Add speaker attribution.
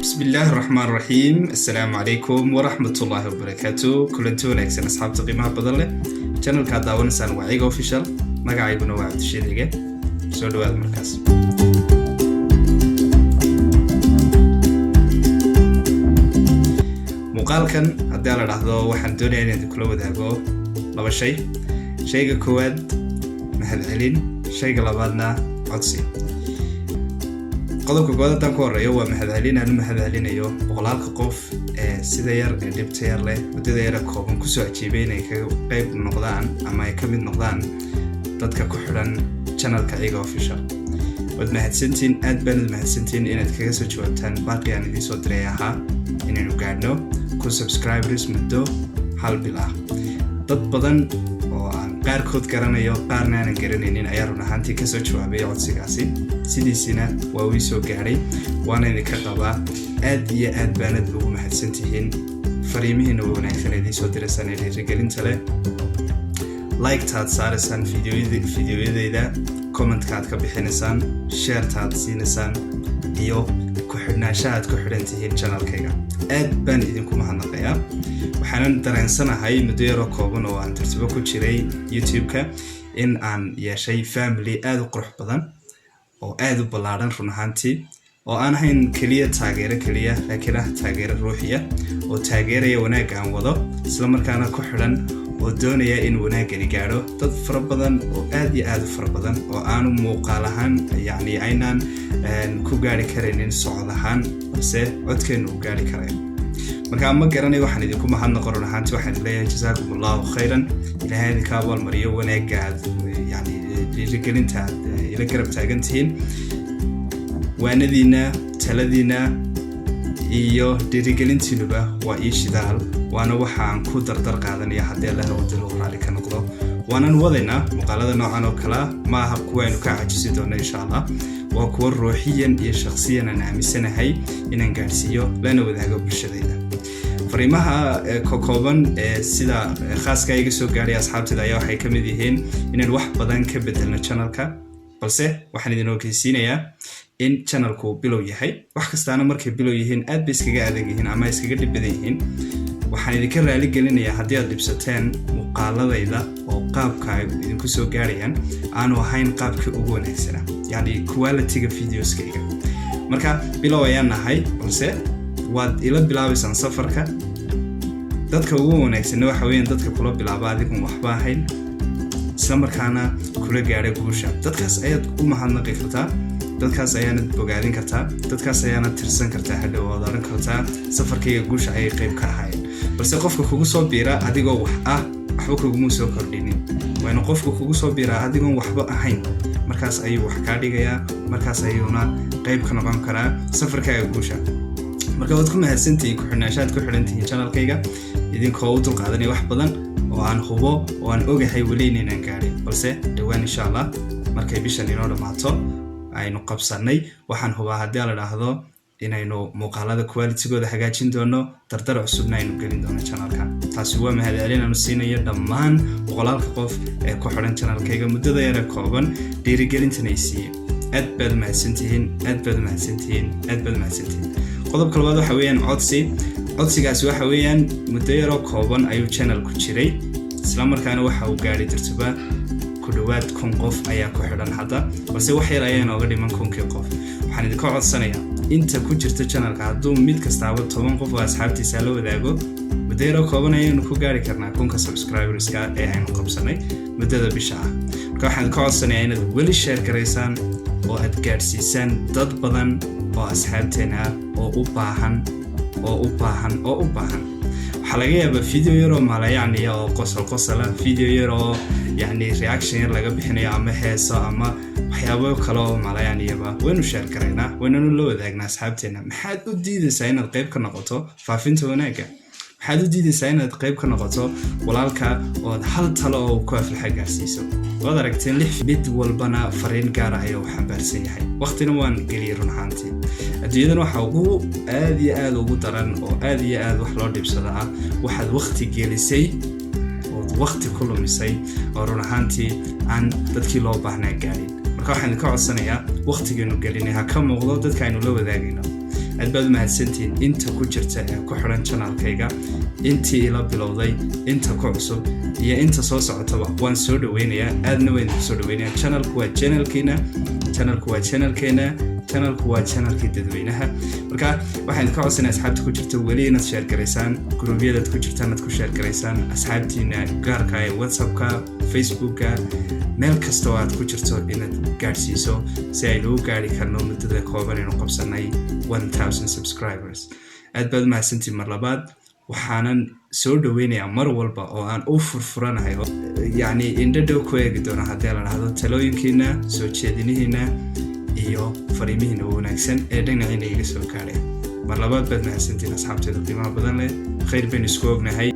Speaker 1: بسم الله الرحمن الرحيم. السلام عليكم ورحمة الله وبركاته. كلنتون أكسن أصحاب تقيمها بدله channel ka daawanaysan Waciga Official magacayguna waa Cabdishiidige soo dhawaad markaas muuqaalkan haddii la dhahdo waxaan doonayaa inaan kula wadaago laba shay. Shayga koowaad mahadcelin, shayga labaadna codsi. qodobka koowaad tan ku horeeyo waa mahadcelin. aan mahadcelinayo boqolaalka qof ee sida yar ee dhibta yar leh muddada yar kooban ku soo ajiibay inay ka qayb noqdaan ama ay ka mid noqdaan dadka ku xidhan channelka Waciga Official. wad mahadsantiin, aad baan mahadsantiin inaad kaga soo jawaabtaan baaqi aan idin soo diray ahaa inaynu gaadhno ku subscribers muddo hal bil ah. dad badan oo aan qaarkood garanayo qaarna aan garanaynin ayaa run ahaantii ka soo jawaabay codsigaasi. sidiisina waa uu soo gaaray waana idinka qabaa. aad iyo aad baanad ugu mahadsantihiin fariimihiina wanaagsan ee idin soo diraysan ee dhiirigelinta leh. like-taad saaraysaan fiidiyoyadayda, comment-kaad ka bixinaysaan, share-taad siinaysaan iyo ku xidhnaanshahaad ku xidhan tihiin channelkayga. aad baan idinku mahadnaqayaa. waxaanan dareensanahay muddo yaro kooban oo aan tartibo ku jiray YouTube-ka in aan yeeshay family aad u qurux badan oo aad u ballaaran run ahaantii, oo aan ahayn kaliya taageero kaliya laakiin ah taageero ruuxiya oo taageeraya wanaagga aan wado isla markaana ku xidhan oo doonaya in wanaagani gaadho dad fara badan oo aad iyo aad u fara badan oo aanu muuqaal ahaan yacni aynaan ku gaari karaynin socod ahaan balse codkeenu u gaari karayo. marka ma garanay waxaan idinku mahadnaqo run ahaantii. waxaan leeyahay jazaakumullahu khayran. ilaahay idinka abaalmariyo wanaagga aad yacni dhiirigelinta ila garab taagan tihiin. waanadiina, taladiina iyo dhiirigelintiinuba waa ii shidaal, waana waxaan ku dardar qaadanaya haddii Allah wadalo raali ka noqdo. waanan wadaynaa muuqaalada noocan oo kala ma aha kuwa aynu ka caajisi doono insha Allah. waa kuwa ruuxiyan iyo shakhsiyan aan aaminsanahay inaan gaarsiiyo lana wadaago bulshadayda. fariimaha kooban ee sida khaaska iga soo gaaray asxaabtayda ayaa waxay ka mid yihiin inaan wax badan ka bedelno channelka, balse waxaan idin ogeysiinayaa in channelku bilow yahay. wax kastaana markay bilow yihiin aad bay iskaga adag yihiin ama iskaga dhib badan yihiin. waxaan idinka raali gelinayaa haddii aad dhibsateen muuqaaladayda oo qaabka ay idinku soo gaarayaan aanu ahayn qaabkii ugu wanaagsanaa, yacni quality-ga videoskayga. marka bilow ayaan nahay, balse waad ila bilaabaysaan safarka. dadka ugu wanaagsanna waxa weeyaan dadka kula bilaaba adigoon waxba ahayn isla markaana kula gaadha guusha. dadkaas ayaad u mahadnaqi kartaa, dadkaas ayaanad bogaadin kartaa, dadkaas ayaanad tirsan kartaa, hadhow waad oran kartaa safarkayga guusha ayay qayb ka ahaayeen. balse qofka kugu soo biira adigoo wax ah waxba kuguma soo kordhinin. waana qofka kugu soo biira adigoon waxba ahayn, markaas ayuu wax kaa dhigayaa, markaas ayuuna qayb ka noqon karaa safarkayga guusha. marka waad ku mahadsantihiin ku xidhnaanshaad ku xidhan tihiin channelkayga idinkoo u dulqaadanaya wax badan oo aan hubo oo aan ogahay weli inaan gaadhin. balse dhowaan insha Allah markay bishan inoo dhammaato aynu qabsanay waxaan hubaa haddii la dhahdo inaynu muuqaalada quality-gooda hagaajin doono, dardar cusubna aynu gelin doono channelka. taasi waa mahadcelin aanu siinayo dhammaan boqolaalka qof ee ku xidhan channelkayga muddada yara kooban dhiirigelintana ay siiyey. aad baad mahadsantihiin, aad baad mahadsantihiin, aad baad mahadsantihiin. qodobka labaad waxa weeyaan codsigaasi waxa weeyaan muddo yaro kooban ayuu channelku jiray isla markaana waxa uu gaadhay tirtiba ku dhawaad 1,000 qof ayaa ku xidhan hadda, balse wax yar ayaa nooga dhiman 1,000 qof. waxaan idinka codsanayaa inta ku jirta channelka hadduu mid kastaaba 10 qof oo asxaabtiisa la wadaago muddo yaro kooban ayaynu ku gaari karnaa 1,000 subscriberska ee aynu qabsanay muddada bisha ah. marka waxaan idinka codsanayaa inaad weli share garaysaan oo aad gaadhsiisaan dad badan oo asxaabteena ah oo u baahan. waxaa laga yaabaa video yar oo maalayacniya oo qosol video yar oo yacni reaction yar laga bixinayo ama heeso ama waxyaabo kale oo maalayacniyaba waynu share garaynaa, waynanu la wadaagnaa asxaabteena. maxaad u diidaysaa inaad qayb ka noqoto faafinta wanaagga? maxaad u diidaysaa inaad qayb ka noqoto walaalka ood hal talo oo ku aflaxa gaarsiiso? waad aragteen 6 mid walbana fariin gaar ah ayuu xambaarsan yahay. waqtina waan geliyay run ahaantii. adduunyadan waxa ugu aad iyo aad ugu daran oo aad iyo aad wax loo dhibsada ah waxaad waqti gelisay oo waqti ku lumisay oo run ahaantii aan dadkii loo baahnaa gaadhin. marka waxaan ka codsanayaa waqtigeenu gelinay ha ka muuqdo dadka aynu la wadaagayno. aad baad mahadsantiin inta ku jirta ee ku xiran channelkayga intii ila bilowday inta ku cusub iyo inta soo socotaba waan soo dhaweynayaa aadna waan soo dhaweynayaa channelku waa channelkii dadweynaha marka waxaan ka codsanaa asxaabta ku jirta weli inaad share garaysaan gruubyada ku jirtaan aad ku share garaysaan asxaabtiina gaarka ee WhatsAppka Facebookka meel kasta oo aad ku jirto inaad gaarsiiso si ay loo gaari karno muddada kooban inuu qabsanay 1000 subscribers aad baad mahadsantiin mar labaad waxaanan soo dhaweynayaa mar walba oo aan u furfuranahay yani indhadhow ku eegi doona haddii la dhahdo talooyinkiina soo jeedinihiina iyo fariimihiina wanaagsan ee dhinaciina iga soo gaadhay mar labaad baad mahadsantiin asxaabteeda qiimaha badan leh khayr baan isku ognahay